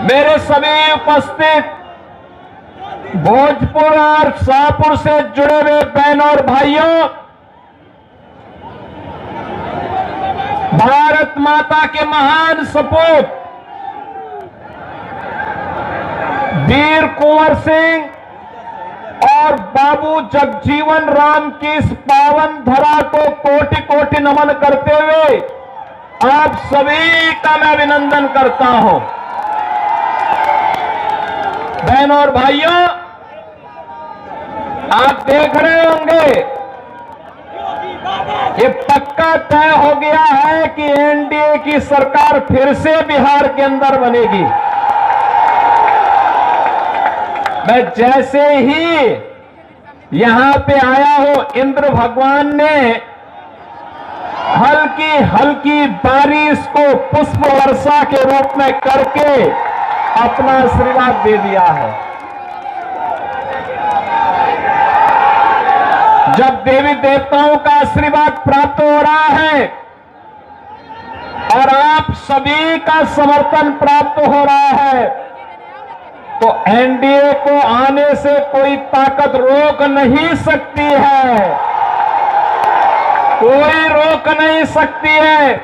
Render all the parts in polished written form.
मेरे सभी उपस्थित भोजपुर और शाहपुर से जुड़े हुए बहनों और भाइयों, भारत माता के महान सपूत वीर कुंवर सिंह और बाबू जगजीवन राम की इस पावन धरा को कोटि कोटि नमन करते हुए आप सभी का मैं अभिनंदन करता हूं। बहनों और भाइयों, आप देख रहे होंगे ये पक्का तय हो गया है कि एनडीए की सरकार फिर से बिहार के अंदर बनेगी। मैं जैसे ही यहां पे आया हूं, इंद्र भगवान ने हल्की हल्की बारिश को पुष्प वर्षा के रूप में करके अपना आशीर्वाद दे दिया है। जब देवी देवताओं का आशीर्वाद प्राप्त हो रहा है और आप सभी का समर्थन प्राप्त हो रहा है, तो एनडीए को आने से कोई ताकत रोक नहीं सकती है, कोई रोक नहीं सकती है।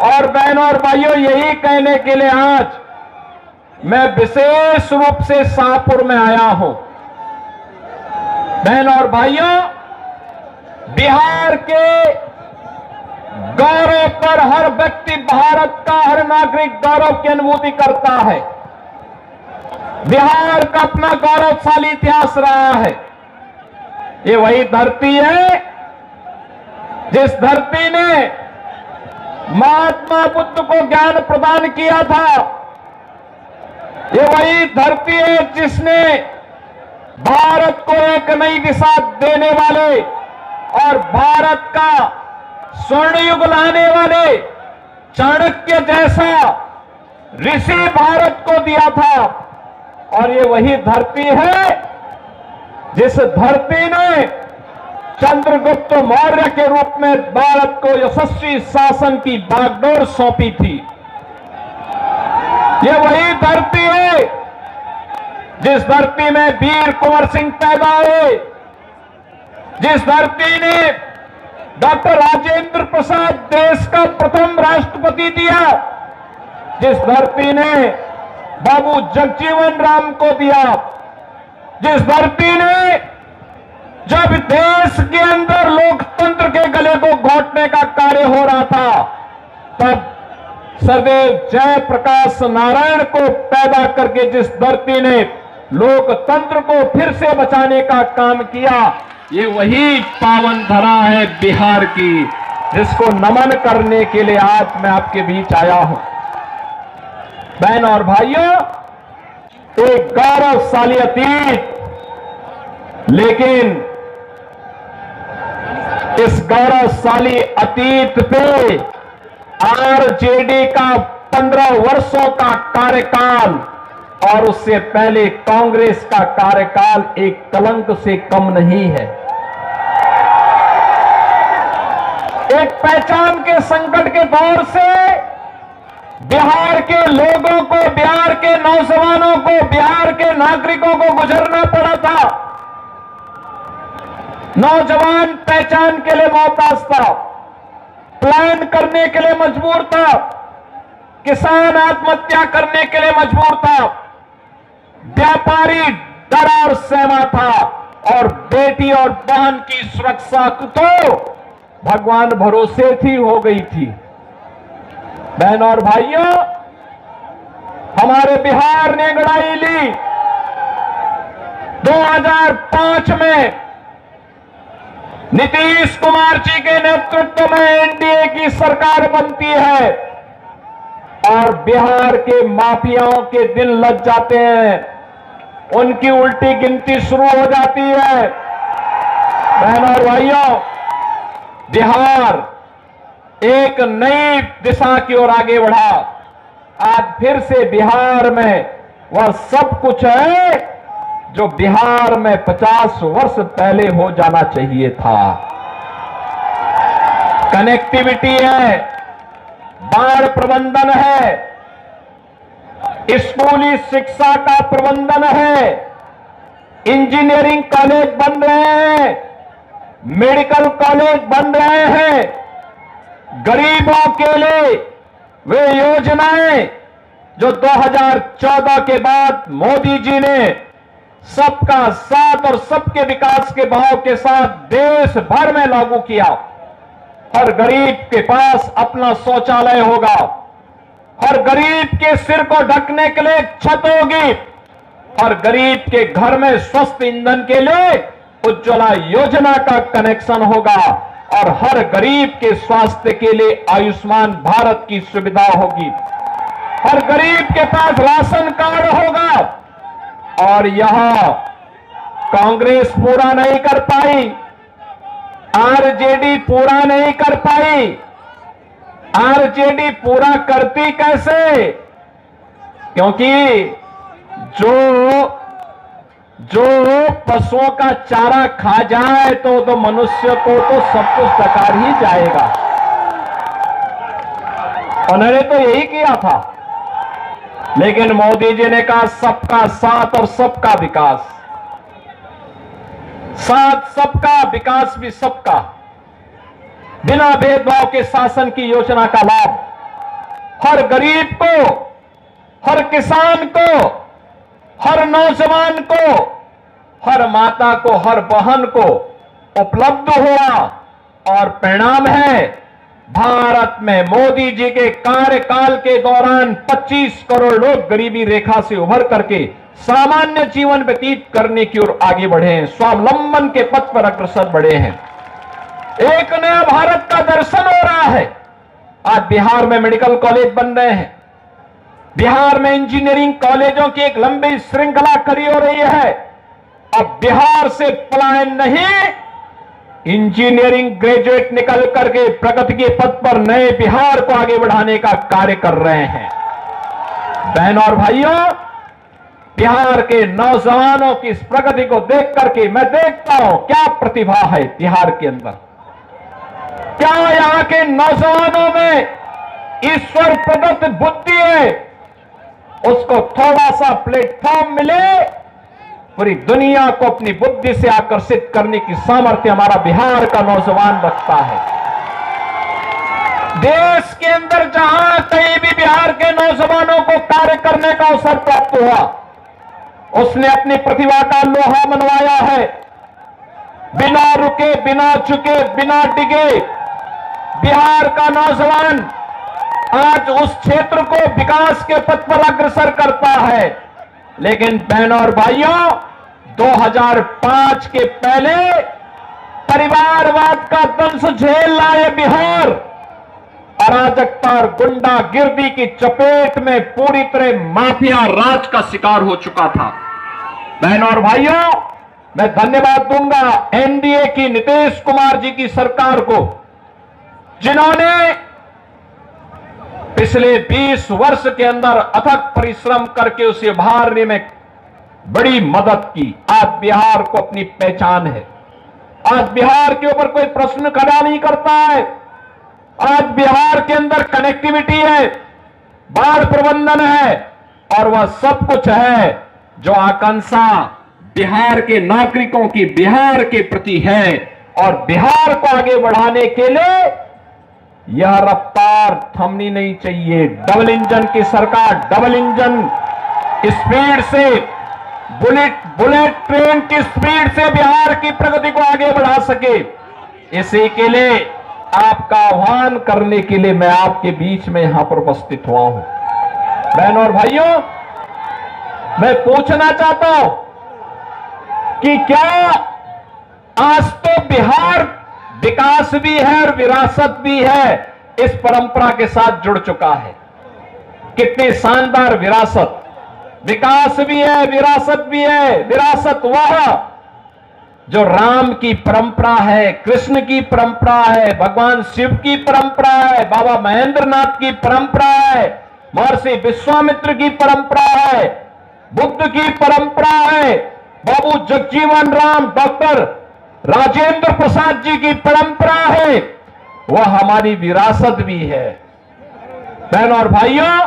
और बहनों और भाइयों, यही कहने के लिए आज मैं विशेष रूप से शाहपुर में आया हूं। बहनों और भाइयों, बिहार के गौरव पर हर व्यक्ति, भारत का हर नागरिक गौरव की अनुभूति करता है। बिहार का अपना गौरवशाली इतिहास रहा है। ये वही धरती है जिस धरती ने महात्मा बुद्ध को ज्ञान प्रदान किया था। ये वही धरती है जिसने भारत को एक नई दिशा देने वाले और भारत का स्वर्ण युग लाने वाले चाणक्य जैसा ऋषि भारत को दिया था। और ये वही धरती है जिस धरती ने चंद्रगुप्त मौर्य के रूप में भारत को यशस्वी शासन की बागडोर सौंपी थी। ये वही धरती है जिस धरती में वीर कुंवर सिंह पैदा हुए, जिस धरती ने डॉक्टर राजेंद्र प्रसाद देश का प्रथम राष्ट्रपति दिया, जिस धरती ने बाबू जगजीवन राम को दिया, जिस धरती ने जब देश के अंदर लोकतंत्र के गले को घोटने का कार्य हो रहा था, तब सदैव जयप्रकाश नारायण को पैदा करके जिस धरती ने लोकतंत्र को फिर से बचाने का काम किया, ये वही पावन धरा है बिहार की, जिसको नमन करने के लिए आज मैं आपके बीच आया हूं। बहनों और भाइयों, एक गौरवशाली अतीत, लेकिन इस गौरवशाली अतीत पे आरजेडी का 15 वर्षों का कार्यकाल और उससे पहले कांग्रेस का कार्यकाल एक कलंक से कम नहीं है। एक पहचान के संकट के दौर से बिहार के लोगों को, बिहार के नौजवानों को, बिहार के नागरिकों को गुजरना पड़ा था। नौजवान पहचान के लिए मोहताज था, प्लान करने के लिए मजबूर था, किसान आत्महत्या करने के लिए मजबूर था, व्यापारी डरा और सहमा था, और बेटी और बहन की सुरक्षा तो भगवान भरोसे थी हो गई थी। बहनों और भाइयों, हमारे बिहार ने अंगड़ाई ली। 2005 में नीतीश कुमार जी के नेतृत्व में एनडीए की सरकार बनती है और बिहार के माफियाओं के दिन लग जाते हैं, उनकी उल्टी गिनती शुरू हो जाती है। बहनों और भाइयों, बिहार एक नई दिशा की ओर आगे बढ़ा। आज फिर से बिहार में वह सब कुछ है जो बिहार में 50 वर्ष पहले हो जाना चाहिए था। कनेक्टिविटी है, बाढ़ प्रबंधन है, स्कूली शिक्षा का प्रबंधन है, इंजीनियरिंग कॉलेज बन रहे हैं, मेडिकल कॉलेज बन रहे हैं। गरीबों के लिए वे योजनाएं जो 2014 के बाद मोदी जी ने सबका साथ और सबके विकास के भाव के साथ देश भर में लागू किया। हर गरीब के पास अपना शौचालय होगा, हर गरीब के सिर को ढकने के लिए छत होगी, हर गरीब के घर में स्वस्थ ईंधन के लिए उज्ज्वला योजना का कनेक्शन होगा और हर गरीब के स्वास्थ्य के लिए आयुष्मान भारत की सुविधा होगी। हर गरीब के पास राशन कार्ड होगा। और यह कांग्रेस पूरा नहीं कर पाई, आरजेडी पूरा नहीं कर पाई। आरजेडी पूरा करती कैसे? क्योंकि जो पशुओं का चारा खा जाए तो मनुष्य को तो सब कुछ बेकार ही जाएगा। उन्होंने तो यही किया था। लेकिन मोदी जी ने कहा सबका साथ और सबका विकास। साथ सबका, विकास भी सबका। बिना भेदभाव के शासन की योजना का लाभ हर गरीब को, हर किसान को, हर नौजवान को, हर माता को, हर बहन को उपलब्ध हुआ। और परिणाम है भारत में मोदी जी के कार्यकाल के दौरान 25 करोड़ लोग गरीबी रेखा से उभर करके सामान्य जीवन व्यतीत करने की ओर आगे बढ़े हैं, स्वावलंबन के पथ पर अग्रसर बढ़े हैं। एक नया भारत का दर्शन हो रहा है। आज बिहार में मेडिकल कॉलेज बन रहे हैं, बिहार में इंजीनियरिंग कॉलेजों की एक लंबी श्रृंखला खड़ी हो रही है। अब बिहार से पलायन नहीं, इंजीनियरिंग ग्रेजुएट निकल करके प्रगति के पथ पर नए बिहार को आगे बढ़ाने का कार्य कर रहे हैं। बहनों और भाइयों, बिहार के नौजवानों की इस प्रगति को देख करके मैं देखता हूं क्या प्रतिभा है बिहार के अंदर, क्या यहां के नौजवानों में ईश्वर प्रदत्त बुद्धि है। उसको थोड़ा सा प्लेटफॉर्म मिले, पूरी दुनिया को अपनी बुद्धि से आकर्षित करने की सामर्थ्य हमारा बिहार का नौजवान रखता है। देश के अंदर जहां कहीं भी बिहार के नौजवानों को कार्य करने का अवसर प्राप्त हुआ, उसने अपनी प्रतिभा का लोहा मनवाया है। बिना रुके, बिना झुके, बिना डिगे बिहार का नौजवान आज उस क्षेत्र को विकास के पथ पर अग्रसर करता है। लेकिन बहनों और भाइयों, 2005 के पहले परिवारवाद का दंश झेल लाए बिहार अराजकता और गुंडागिर्दी की चपेट में पूरी तरह माफिया राज का शिकार हो चुका था। बहनों और भाइयों, मैं धन्यवाद दूंगा एनडीए की नीतीश कुमार जी की सरकार को, जिन्होंने पिछले 20 वर्ष के अंदर अथक परिश्रम करके उसे उभारने में बड़ी मदद की। आज बिहार को अपनी पहचान है। आज बिहार के ऊपर कोई प्रश्न खड़ा नहीं करता है। आज बिहार के अंदर कनेक्टिविटी है, बाढ़ प्रबंधन है और वह सब कुछ है जो आकांक्षा बिहार के नागरिकों की बिहार के प्रति है। और बिहार को आगे बढ़ाने के लिए यह रफ्तार थमनी नहीं चाहिए। डबल इंजन की सरकार डबल इंजन स्पीड से, बुलेट ट्रेन की स्पीड से बिहार की प्रगति को आगे बढ़ा सके, इसी के लिए आपका आह्वान करने के लिए मैं आपके बीच में यहां पर उपस्थित हुआ हूं। बहनों और भाइयों, मैं पूछना चाहता हूं कि क्या आज तो बिहार विकास भी है और विरासत भी है, इस परंपरा के साथ जुड़ चुका है। कितनी शानदार विरासत, विकास भी है, विरासत भी है। विरासत वह जो राम की परंपरा है, कृष्ण की परंपरा है, भगवान शिव की परंपरा है, बाबा महेंद्रनाथ की परंपरा है, महर्षि विश्वामित्र की परंपरा है, बुद्ध की परंपरा है, बाबू जगजीवन राम डॉक्टर राजेंद्र प्रसाद जी की परंपरा है। वह हमारी विरासत भी है। बहनों और भाइयों,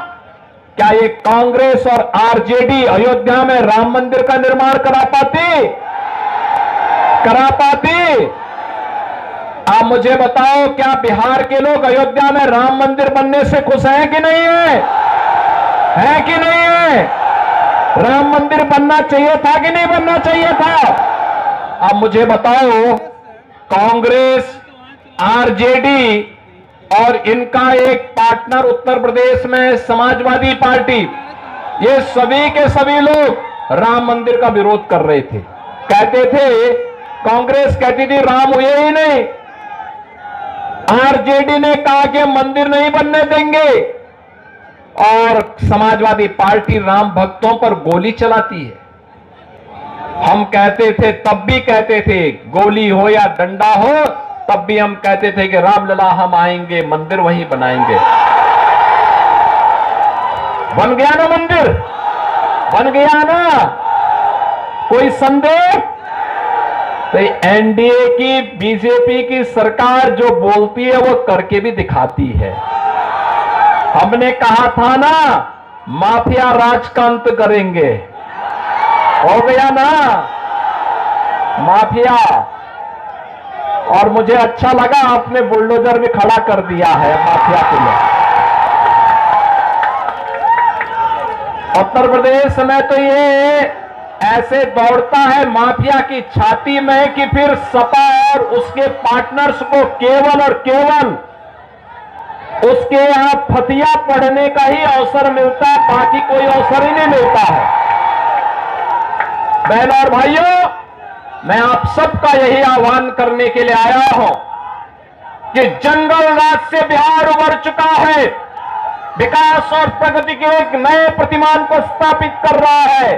क्या ये कांग्रेस और आरजेडी अयोध्या में राम मंदिर का निर्माण करा पाती? आप मुझे बताओ, क्या बिहार के लोग अयोध्या में राम मंदिर बनने से खुश हैं कि नहीं है? है कि नहीं है? राम मंदिर बनना चाहिए था कि नहीं बनना चाहिए था? अब मुझे बताओ, कांग्रेस, आरजेडी और इनका एक पार्टनर उत्तर प्रदेश में समाजवादी पार्टी, ये सभी के सभी लोग राम मंदिर का विरोध कर रहे थे। कहते थे, कांग्रेस कहती थी राम हुए ही नहीं, आरजेडी ने कहा कि मंदिर नहीं बनने देंगे, और समाजवादी पार्टी राम भक्तों पर गोली चलाती है। हम कहते थे, तब भी कहते थे, गोली हो या डंडा हो, तब भी हम कहते थे कि रामलला हम आएंगे, मंदिर वहीं बनाएंगे। बन गया ना मंदिर? बन गया ना? कोई संदेह? तो एनडीए की, बीजेपी की सरकार जो बोलती है वो करके भी दिखाती है। हमने कहा था ना, माफिया राज का अंत करेंगे, हो गया ना माफिया। और मुझे अच्छा लगा, आपने बुलडोजर भी खड़ा कर दिया है माफिया के लिए। उत्तर प्रदेश में तो ये ऐसे दौड़ता है माफिया की छाती में कि फिर सपा और उसके पार्टनर्स को केवल और केवल उसके यहां फतिया पढ़ने का ही अवसर मिलता है, बाकी कोई अवसर ही नहीं मिलता है। बहनों और भाइयों, मैं आप सबका यही आह्वान करने के लिए आया हूं कि जंगल राज से बिहार उभर चुका है, विकास और प्रगति के एक नए प्रतिमान को स्थापित कर रहा है,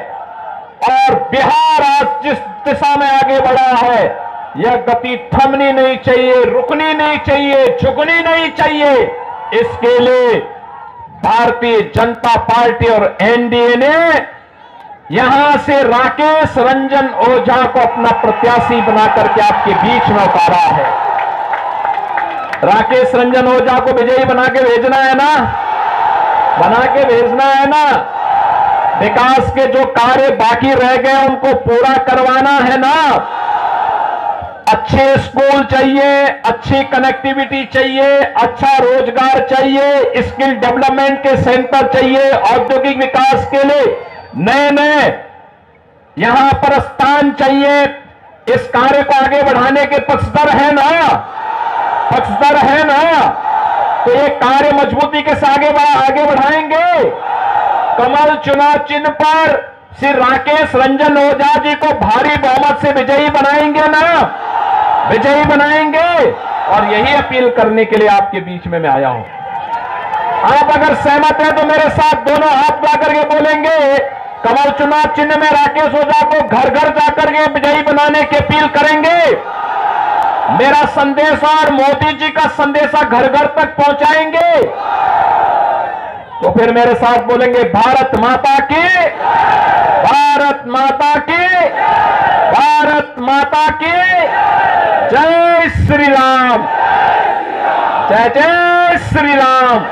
और बिहार आज जिस दिशा में आगे बढ़ा है, यह गति थमनी नहीं चाहिए, रुकनी नहीं चाहिए, झुकनी नहीं चाहिए। इसके लिए भारतीय जनता पार्टी और एनडीए ने यहां से राकेश रंजन ओझा को अपना प्रत्याशी बनाकर के आपके बीच में उतारा है। राकेश रंजन ओझा को विजयी बना के भेजना है ना? बना के भेजना है ना? विकास के जो कार्य बाकी रह गए उनको पूरा करवाना है ना? अच्छे स्कूल चाहिए, अच्छी कनेक्टिविटी चाहिए, अच्छा रोजगार चाहिए, स्किल डेवलपमेंट के सेंटर चाहिए, औद्योगिक विकास के लिए नए नए यहां पर स्थान चाहिए। इस कार्य को आगे बढ़ाने के पक्षधर है ना? पक्षधर है ना? तो ये कार्य मजबूती के साथ आगे बढ़ाएंगे। कमल चुनाव चिन्ह पर श्री राकेश रंजन ओझा जी को भारी बहुमत से विजयी बनाएंगे ना? विजयी बनाएंगे। और यही अपील करने के लिए आपके बीच में मैं आया हूं। आप अगर सहमत हैं तो मेरे साथ दोनों हाथ मिलाकर के बोलेंगे, कमल चुनाव चिन्ह में राकेश ओझा को घर घर जाकर के विजयी बनाने की अपील करेंगे। मेरा संदेश और मोदी जी का संदेशा घर घर तक पहुंचाएंगे। तो फिर मेरे साथ बोलेंगे, भारत माता की, भारत माता की, भारत माता की जय श्री राम, जय जय श्री राम।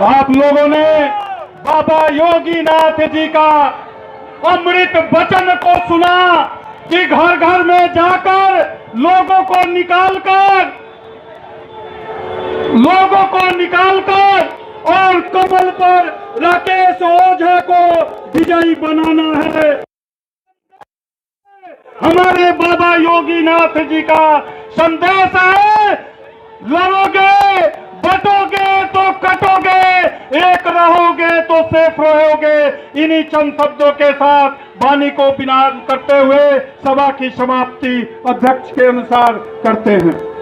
आप लोगों ने बाबा योगीनाथ जी का अमृत वचन को सुना कि घर घर में जाकर लोगों को निकालकर और कमल पर राकेश ओझा को विजयी बनाना है। हमारे बाबा योगीनाथ जी का संदेश है, लड़ोगे बटोगे तो कटोगे, एक रहोगे तो सेफ रहोगे। इन्हीं चंद शब्दों के साथ वाणी को विराम करते हुए सभा की समाप्ति अध्यक्ष के अनुसार करते हैं।